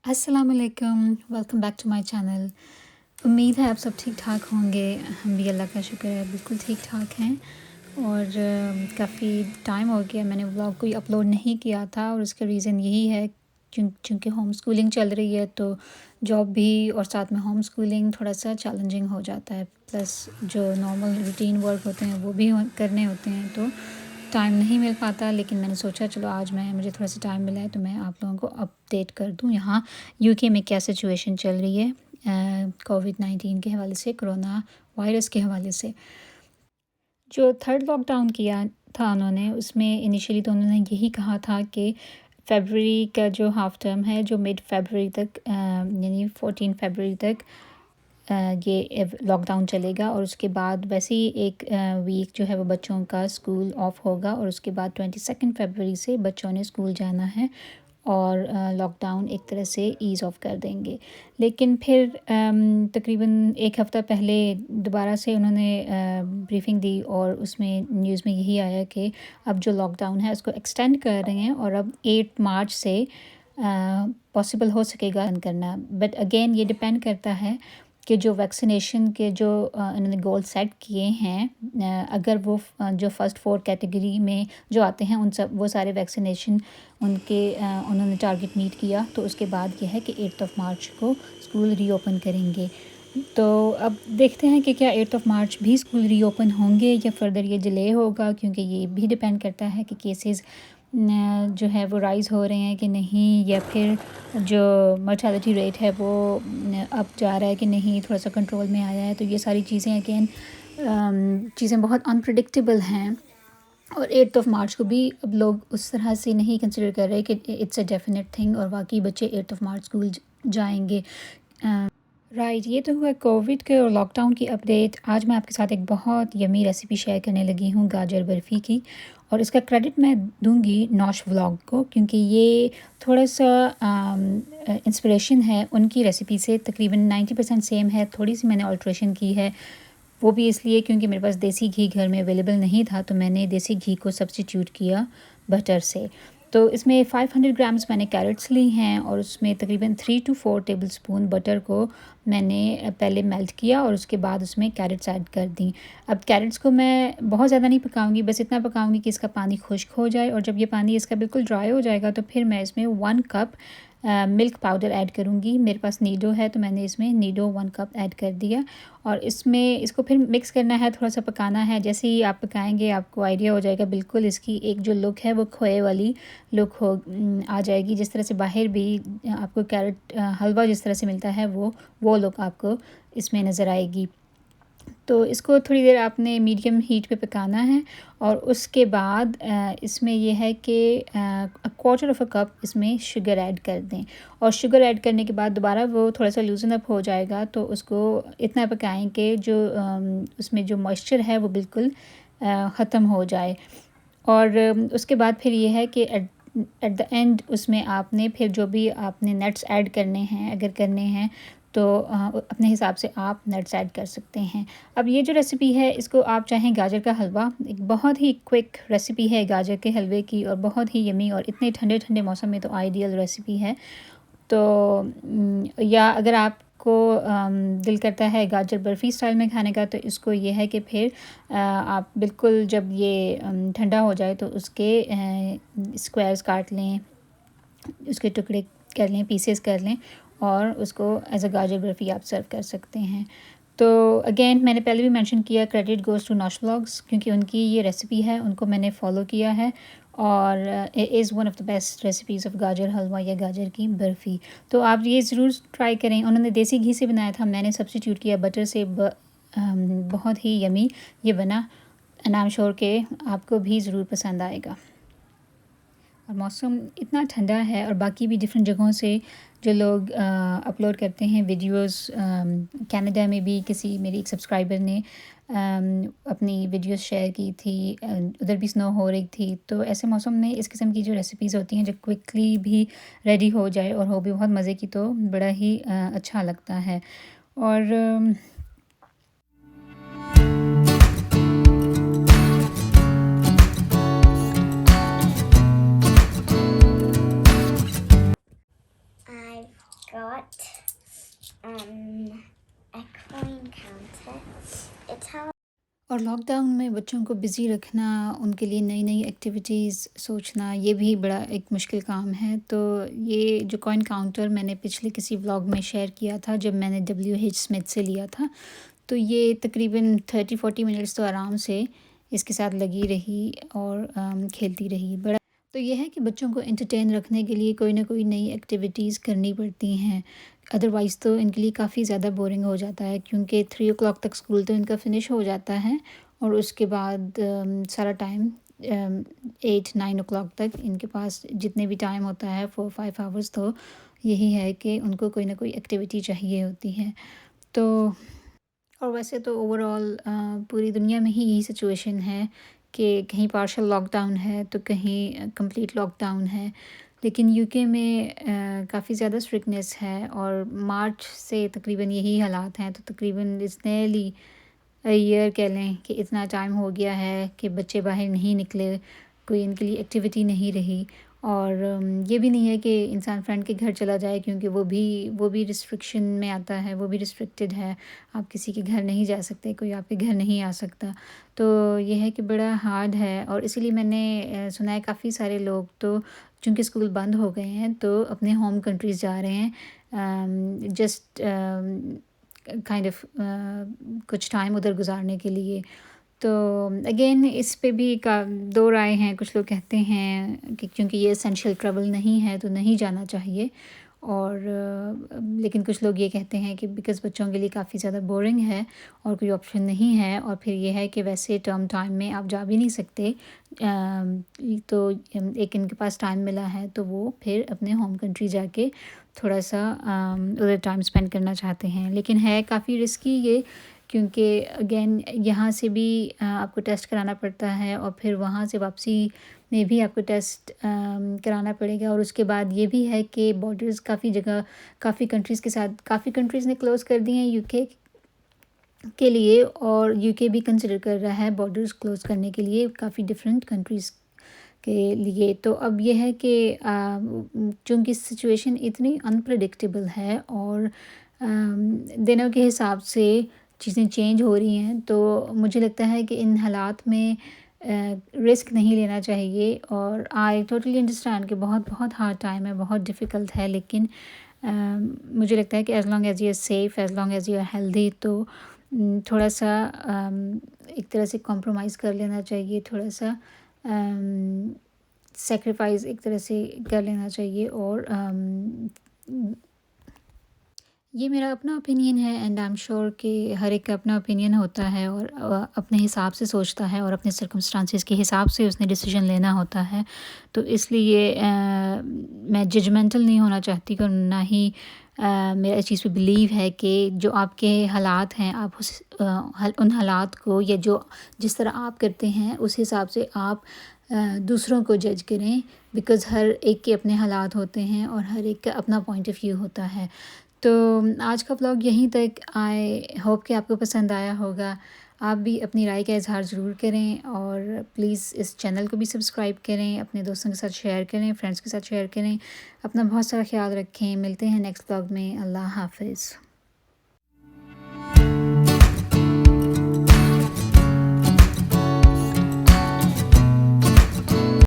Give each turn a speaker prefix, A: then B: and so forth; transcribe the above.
A: अस्सलाम वालेकुम, welcome back to my channel. उम्मीद है आप सब ठीक ठाक होंगे। हम भी अल्लाह का शुक्र है बिल्कुल ठीक ठाक हैं। और काफ़ी टाइम हो गया मैंने व्लॉग कोई अपलोड नहीं किया था और उसका रीज़न यही है चूँकि होम स्कूलिंग चल रही है तो जॉब भी और साथ में होम स्कूलिंग थोड़ा सा चैलेंजिंग हो जाता है। प्लस जो नॉर्मल रूटीन वर्क होते हैं वो भी करने होते हैं तो टाइम नहीं मिल पाता। लेकिन मैंने सोचा चलो आज मुझे थोड़ा सा टाइम मिला है तो मैं आप लोगों को अपडेट कर दूं यहाँ यूके में क्या सिचुएशन चल रही है कोविड-19 के हवाले से, कोरोना वायरस के हवाले से। जो थर्ड लॉकडाउन किया था उन्होंने, उसमें इनिशियली तो उन्होंने यही कहा था कि फरवरी का जो हाफ़ टर्म है, जो मिड फरवरी तक यानी 14 फरवरी तक ये लॉकडाउन चलेगा और उसके बाद वैसे ही एक वीक जो है वो बच्चों का स्कूल ऑफ होगा और उसके बाद 22 फरवरी से बच्चों ने स्कूल जाना है और लॉकडाउन एक तरह से ईज़ ऑफ कर देंगे। लेकिन फिर तकरीबन एक हफ़्ता पहले दोबारा से उन्होंने ब्रीफिंग दी और उसमें न्यूज़ में यही आया कि अब जो लॉकडाउन है उसको एक्सटेंड कर रहे हैं और अब 8 मार्च से पॉसिबल हो सकेगा बंद करना। बट अगेन ये डिपेंड करता है कि जो वैक्सीनेशन के जो इन्होंने गोल सेट किए हैं, अगर वो जो फर्स्ट 4 कैटेगरी में जो आते हैं उन सब वो सारे वैक्सीनेशन उन्होंने टारगेट मीट किया तो उसके बाद ये है कि 8 मार्च को स्कूल रीओपन करेंगे। तो अब देखते हैं कि क्या 8 मार्च भी स्कूल रीओपन होंगे या फर्दर ये डिले होगा, क्योंकि ये भी डिपेंड करता है कि केसेस जो है वो राइज़ हो रहे हैं कि नहीं, या फिर जो मर्टालिटी रेट है वो अब जा रहा है कि नहीं, थोड़ा सा कंट्रोल में आया है। तो ये सारी चीज़ें अगेन चीज़ें बहुत अनप्रेडिक्टेबल हैं और 8 मार्च को भी अब लोग उस तरह से नहीं कंसिडर कर रहे कि इट्स अ डेफिनेट थिंग और वाकई बच्चे 8 मार्च स्कूल जाएंगे। राइट, ये तो हुआ कोविड के और लॉकडाउन की अपडेट। आज मैं आपके साथ एक बहुत यमी रेसिपी शेयर करने लगी हूँ गाजर बर्फ़ी की, और इसका क्रेडिट मैं दूंगी नौश व्लॉग को, क्योंकि ये थोड़ा सा इंस्पिरेशन है उनकी रेसिपी से। तकरीबन 90% सेम है, थोड़ी सी मैंने अल्ट्रेशन की है। वो भी इसलिए क्योंकि मेरे पास देसी घी घर में अवेलेबल नहीं था तो मैंने देसी घी को सब्स्टिट्यूट किया बटर से। तो इसमें 500 ग्राम्स मैंने कैरेट्स ली हैं और उसमें तकरीबन 3 to 4 टेबलस्पून बटर को मैंने पहले मेल्ट किया और उसके बाद उसमें कैरेट्स ऐड कर दी। अब कैरेट्स को मैं बहुत ज़्यादा नहीं पकाऊंगी, बस इतना पकाऊंगी कि इसका पानी खुश्क हो जाए, और जब ये पानी इसका बिल्कुल ड्राई हो जाएगा तो फिर मैं इसमें 1 कप मिल्क पाउडर ऐड करूँगी। मेरे पास नीडो है तो मैंने इसमें नीडो 1 कप ऐड कर दिया और इसमें इसको फिर मिक्स करना है, थोड़ा सा पकाना है। जैसे ही आप पकाएंगे आपको आइडिया हो जाएगा, बिल्कुल इसकी एक जो लुक है वो खोए वाली लुक आ जाएगी। जिस तरह से बाहर भी आपको कैरेट हलवा जिस तरह से मिलता है वो लुक आपको इसमें नज़र आएगी। तो इसको थोड़ी देर आपने मीडियम हीट पे पकाना है और उसके बाद इसमें यह है कि 1/4 ऑफ अ कप इसमें शुगर ऐड कर दें, और शुगर ऐड करने के बाद दोबारा वो थोड़ा सा लूज़न अप हो जाएगा तो उसको इतना पकाएं कि जो उसमें जो मॉइस्चर है वो बिल्कुल ख़त्म हो जाए। और उसके बाद फिर ये है कि एट द एंड उसमें आपने फिर जो भी आपने नट्स ऐड करने हैं, अगर करने हैं तो अपने हिसाब से आप नट्स ऐड कर सकते हैं। अब ये जो रेसिपी है इसको आप चाहें गाजर का हलवा, एक बहुत ही क्विक रेसिपी है गाजर के हलवे की और बहुत ही यमी, और इतने ठंडे ठंडे मौसम में तो आइडियल रेसिपी है। तो या अगर आपको दिल करता है गाजर बर्फ़ी स्टाइल में खाने का तो इसको ये है कि फिर आप बिल्कुल जब ये ठंडा हो जाए तो उसके स्क्वायर्स काट लें, उसके टुकड़े कर लें, पीसेस कर लें और उसको एज अ गाजर बर्फ़ी आप सर्व कर सकते हैं। तो अगेन मैंने पहले भी मेंशन किया, credit goes to Naush vlogs, क्योंकि उनकी ये रेसिपी है, उनको मैंने फ़ॉलो किया है और it is one of the best recipes of गाजर हलवा या गाजर की बर्फ़ी। तो आप ये ज़रूर ट्राई करें। उन्होंने देसी घी से बनाया था, मैंने सब्स्टिट्यूट किया बटर से। बहुत ही यमी ये बना, एंड आई एम श्योर कि आपको भी ज़रूर पसंद आएगा। और मौसम इतना ठंडा है, और बाकी भी डिफरेंट जगहों से जो लोग अपलोड करते हैं वीडियोस, कनाडा में भी किसी मेरी एक सब्सक्राइबर ने अपनी वीडियोस शेयर की थी, उधर भी स्नो हो रही थी। तो ऐसे मौसम में इस किस्म की जो रेसिपीज़ होती हैं जो क्विकली भी रेडी हो जाए और हो भी बहुत मज़े की, तो बड़ा ही अच्छा लगता है। और और लॉकडाउन में बच्चों को बिज़ी रखना, उनके लिए नई-नई एक्टिविटीज़ सोचना, ये भी बड़ा एक मुश्किल काम है। तो ये जो कॉइन काउंटर मैंने पिछले किसी व्लॉग में शेयर किया था, जब मैंने WH स्मिथ से लिया था, तो ये तकरीबन 30-40 मिनट्स तो आराम से इसके साथ लगी रही और खेलती रही। बड़ा तो ये है कि बच्चों को एंटरटेन रखने के लिए कोई ना कोई नई एक्टिविटीज़ करनी पड़ती हैं। अदरवाइज़ तो इनके लिए काफ़ी ज़्यादा बोरिंग हो जाता है, क्योंकि 3 ओ क्लॉक तक स्कूल तो इनका फ़िनिश हो जाता है और उसके बाद सारा टाइम 8-9 ओ क्लॉक तक इनके पास जितने भी टाइम होता है 4-5 आवर्स, तो यही है कि उनको कोई ना कोई एक्टिविटी चाहिए होती है। तो और वैसे तो ओवरऑल पूरी दुनिया में ही यही सिचुएशन है कि कहीं पार्शियल लॉकडाउन है तो कहीं कंप्लीट लॉकडाउन है। लेकिन यूके में काफ़ी ज़्यादा स्ट्रिक्टनेस है और मार्च से तकरीबन यही हालात हैं। तो तकरीबन इट्स नियरली ईयर कह लें कि इतना टाइम हो गया है कि बच्चे बाहर नहीं निकले, कोई इनके लिए एक्टिविटी नहीं रही। और ये भी नहीं है कि इंसान फ्रेंड के घर चला जाए, क्योंकि वो भी रिस्ट्रिक्शन में आता है, वो भी रिस्ट्रिक्टेड है। आप किसी के घर नहीं जा सकते, कोई आपके घर नहीं आ सकता। तो ये है कि बड़ा हार्ड है और इसीलिए मैंने सुना है काफ़ी सारे लोग तो चूँकि स्कूल बंद हो गए हैं तो अपने होम कंट्रीज़ जा रहे हैं, जस्ट काइंड ऑफ कुछ टाइम उधर गुज़ारने के लिए। तो अगेन इस पे भी का 2 राय हैं। कुछ लोग कहते हैं कि क्योंकि ये एसेंशियल ट्रैवल नहीं है तो नहीं जाना चाहिए, और लेकिन कुछ लोग ये कहते हैं कि बिकॉज़ बच्चों के लिए काफ़ी ज़्यादा बोरिंग है और कोई ऑप्शन नहीं है, और फिर ये है कि वैसे टर्म टाइम में आप जा भी नहीं सकते। तो एक इनके पास टाइम मिला है तो वो फिर अपने होम कंट्री जाके थोड़ा-सा उधर टाइम स्पेंड करना चाहते हैं। लेकिन है काफ़ी रिस्की ये, क्योंकि अगेन यहाँ से भी आपको टेस्ट कराना पड़ता है और फिर वहाँ से वापसी में भी आपको टेस्ट कराना पड़ेगा। और उसके बाद ये भी है कि बॉर्डर्स काफ़ी जगह, काफ़ी कंट्रीज़ के साथ, काफ़ी कंट्रीज़ ने क्लोज़ कर दिए हैं यूके के लिए, और यूके भी कंसिडर कर रहा है बॉर्डर्स क्लोज़ करने के लिए काफ़ी डिफरेंट कंट्रीज़ के लिए। तो अब ये है कि चूँकि सिचुएशन इतनी अनप्रेडिक्टेबल है और दिनों के हिसाब से चीज़ें चेंज हो रही हैं, तो मुझे लगता है कि इन हालात में रिस्क नहीं लेना चाहिए। और आई टोटली अंडरस्टैंड कि बहुत बहुत हार्ड टाइम है, बहुत डिफ़िकल्ट है, लेकिन मुझे लगता है कि as long as you are safe, as long as you are healthy, तो थोड़ा-सा एक तरह से कॉम्प्रोमाइज़ कर लेना चाहिए, थोड़ा-सा सैक्रिफ़ाइस एक तरह से कर लेना चाहिए। और ये मेरा अपना ओपिनियन है, एंड आई एम श्योर कि हर एक का अपना ओपिनियन होता है और अपने हिसाब से सोचता है और अपने सर्कमस्टांसेस के हिसाब से उसने डिसीजन लेना होता है। तो इसलिए मैं जजमेंटल नहीं होना चाहती और ना ही मेरा इस चीज़ पे बिलीव है कि जो आपके हालात हैं आप उन हालात को, या जो जिस तरह आप करते हैं उस हिसाब से आप दूसरों को जज करें, बिकॉज़ हर एक के अपने हालात होते हैं और हर एक का अपना पॉइंट ऑफ व्यू होता है। तो आज का व्लॉग यहीं तक। आई होप कि आपको पसंद आया होगा। आप भी अपनी राय का इज़हार ज़रूर करें और प्लीज़ इस चैनल को भी सब्सक्राइब करें, अपने दोस्तों के साथ शेयर करें, फ्रेंड्स के साथ शेयर करें। अपना बहुत सारा ख़्याल रखें। मिलते हैं नेक्स्ट व्लॉग में। अल्लाह हाफ़िज़।